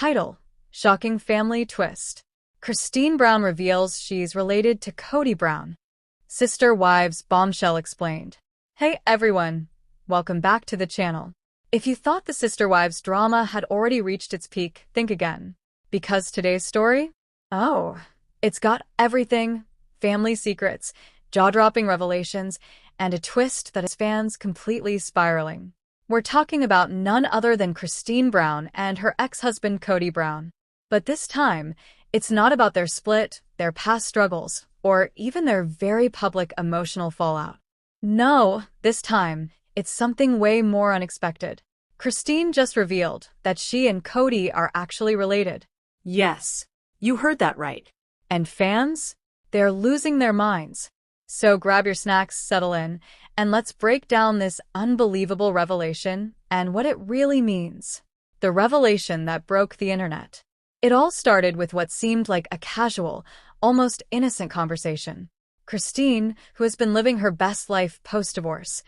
Title: Shocking Family Twist. Christine Brown reveals she's related to Kody Brown. Sister Wives Bombshell explained. Hey everyone, welcome back to the channel. If you thought the Sister Wives drama had already reached its peak, think again. Because today's story? Oh, it's got everything: family secrets, jaw-dropping revelations, and a twist that has fans completely spiraling. We're talking about none other than Christine Brown and her ex-husband Kody Brown. But this time, it's not about their split, their past struggles, or even their very public emotional fallout. No, this time, it's something way more unexpected. Christine just revealed that she and Kody are actually related. Yes, you heard that right. And fans? They're losing their minds. So grab your snacks, settle in, and let's break down this unbelievable revelation and what it really means. The revelation that broke the internet. It all started with what seemed like a casual, almost innocent conversation. Christine, who has been living her best life post-divorce,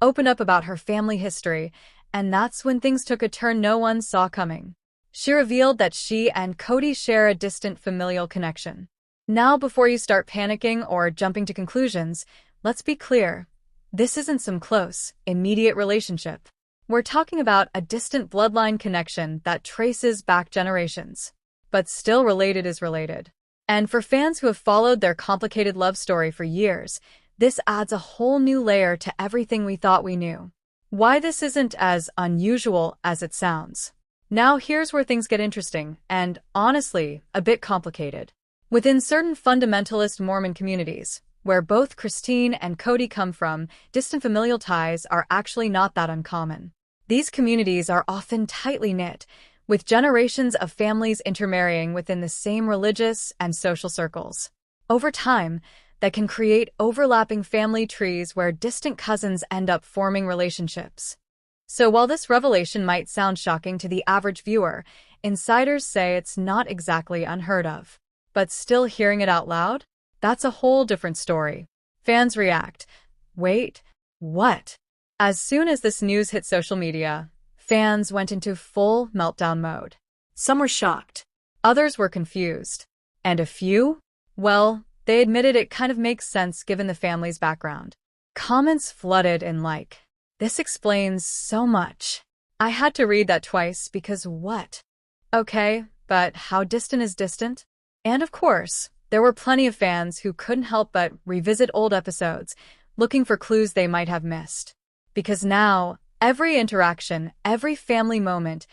opened up about her family history, and that's when things took a turn no one saw coming. She revealed that she and Kody share a distant familial connection. Now, before you start panicking or jumping to conclusions, let's be clear. This isn't some close, immediate relationship. We're talking about a distant bloodline connection that traces back generations. But still, related is related. And for fans who have followed their complicated love story for years, this adds a whole new layer to everything we thought we knew. Why this isn't as unusual as it sounds. Now here's where things get interesting and, honestly, a bit complicated. Within certain fundamentalist Mormon communities, where both Christine and Kody come from, distant familial ties are actually not that uncommon. These communities are often tightly knit, with generations of families intermarrying within the same religious and social circles. Over time, that can create overlapping family trees where distant cousins end up forming relationships. So while this revelation might sound shocking to the average viewer, insiders say it's not exactly unheard of. But still, hearing it out loud? That's a whole different story. Fans react. Wait, what? As soon as this news hit social media, fans went into full meltdown mode. Some were shocked. Others were confused. And a few? Well, they admitted it kind of makes sense given the family's background. Comments flooded in like, "This explains so much. I had to read that twice because what? Okay, but how distant is distant?" And of course, there were plenty of fans who couldn't help but revisit old episodes, looking for clues they might have missed. Because now, every interaction, every family moment,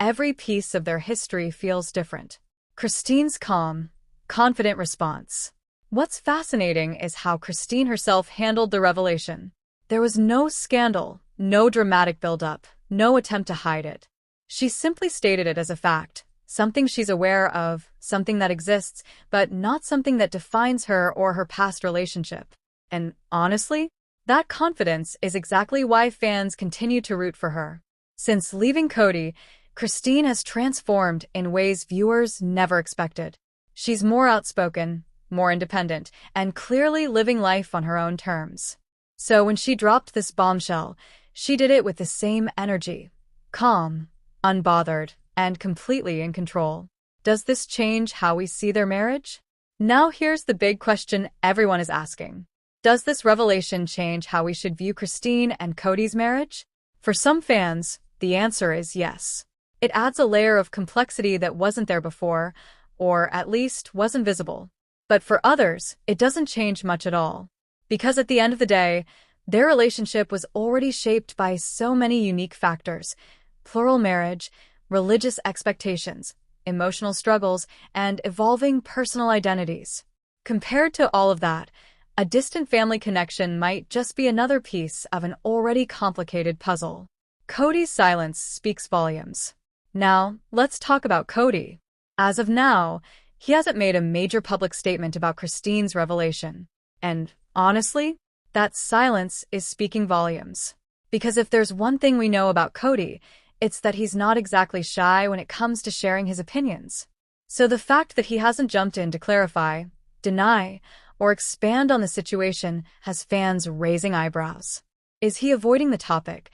every piece of their history feels different. Christine's calm, confident response. What's fascinating is how Christine herself handled the revelation. There was no scandal, no dramatic build-up, no attempt to hide it. She simply stated it as a fact. Something she's aware of, something that exists, but not something that defines her or her past relationship. And honestly, that confidence is exactly why fans continue to root for her. Since leaving Kody, Christine has transformed in ways viewers never expected. She's more outspoken, more independent, and clearly living life on her own terms. So when she dropped this bombshell, she did it with the same energy. Calm, unbothered, and completely in control. Does this change how we see their marriage? Now here's the big question everyone is asking. Does this revelation change how we should view Christine and Kody's marriage? For some fans, the answer is yes. It adds a layer of complexity that wasn't there before, or at least wasn't visible. But for others, it doesn't change much at all. Because at the end of the day, their relationship was already shaped by so many unique factors: plural marriage, religious expectations, emotional struggles, and evolving personal identities. Compared to all of that, a distant family connection might just be another piece of an already complicated puzzle. Kody's silence speaks volumes. Now, let's talk about Kody. As of now, he hasn't made a major public statement about Christine's revelation. And honestly, that silence is speaking volumes. Because if there's one thing we know about Kody, it's that he's not exactly shy when it comes to sharing his opinions. So the fact that he hasn't jumped in to clarify, deny, or expand on the situation has fans raising eyebrows. Is he avoiding the topic?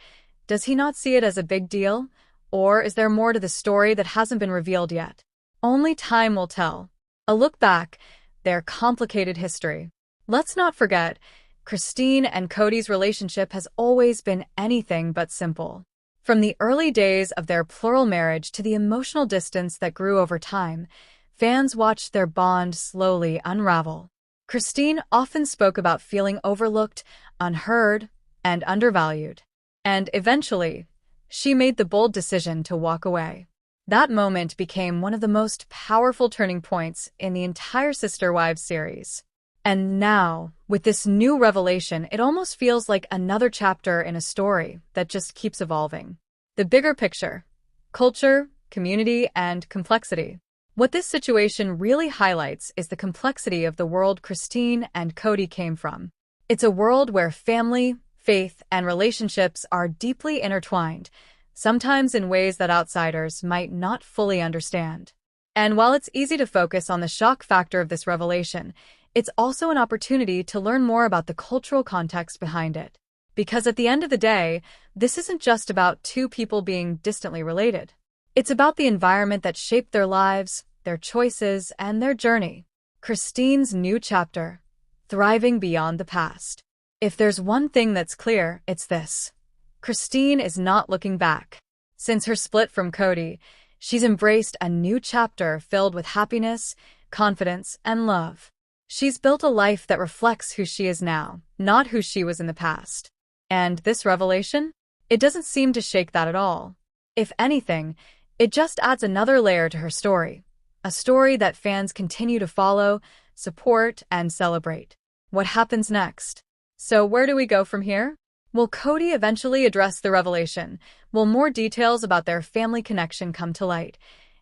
Does he not see it as a big deal? Or is there more to the story that hasn't been revealed yet? Only time will tell. A look back, their complicated history. Let's not forget, Christine and Kody's relationship has always been anything but simple. From the early days of their plural marriage to the emotional distance that grew over time, fans watched their bond slowly unravel. Christine often spoke about feeling overlooked, unheard, and undervalued. And eventually, she made the bold decision to walk away. That moment became one of the most powerful turning points in the entire Sister Wives series. And now, with this new revelation, it almost feels like another chapter in a story that just keeps evolving. The bigger picture: culture, community, and complexity. What this situation really highlights is the complexity of the world Christine and Kody came from. It's a world where family, faith, and relationships are deeply intertwined, sometimes in ways that outsiders might not fully understand. And while it's easy to focus on the shock factor of this revelation, it's also an opportunity to learn more about the cultural context behind it. Because at the end of the day, this isn't just about two people being distantly related. It's about the environment that shaped their lives, their choices, and their journey. Christine's new chapter: thriving beyond the past. If there's one thing that's clear, it's this: Christine is not looking back. Since her split from Kody, she's embraced a new chapter filled with happiness, confidence, and love. She's built a life that reflects who she is now, not who she was in the past. And this revelation? It doesn't seem to shake that at all. If anything, it just adds another layer to her story. A story that fans continue to follow, support, and celebrate. What happens next? So where do we go from here? Will Kody eventually address the revelation? Will more details about their family connection come to light?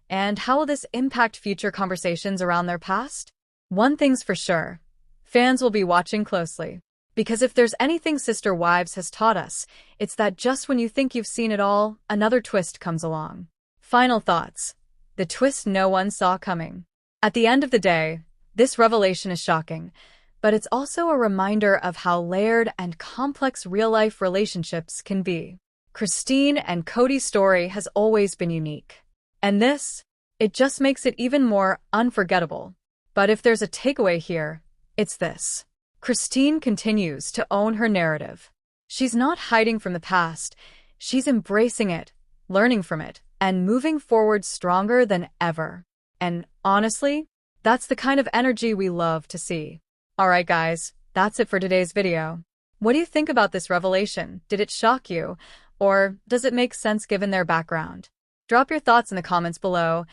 And how will this impact future conversations around their past? One thing's for sure: fans will be watching closely. Because if there's anything Sister Wives has taught us, it's that just when you think you've seen it all, another twist comes along. Final thoughts. The twist no one saw coming. At the end of the day, this revelation is shocking, but it's also a reminder of how layered and complex real-life relationships can be. Christine and Kody's story has always been unique. And this, it just makes it even more unforgettable. But if there's a takeaway here, it's this: Christine continues to own her narrative. She's not hiding from the past, she's embracing it, learning from it, and moving forward stronger than ever. And honestly, that's the kind of energy we love to see. Alright guys, that's it for today's video. What do you think about this revelation? Did it shock you? Or does it make sense given their background? Drop your thoughts in the comments below,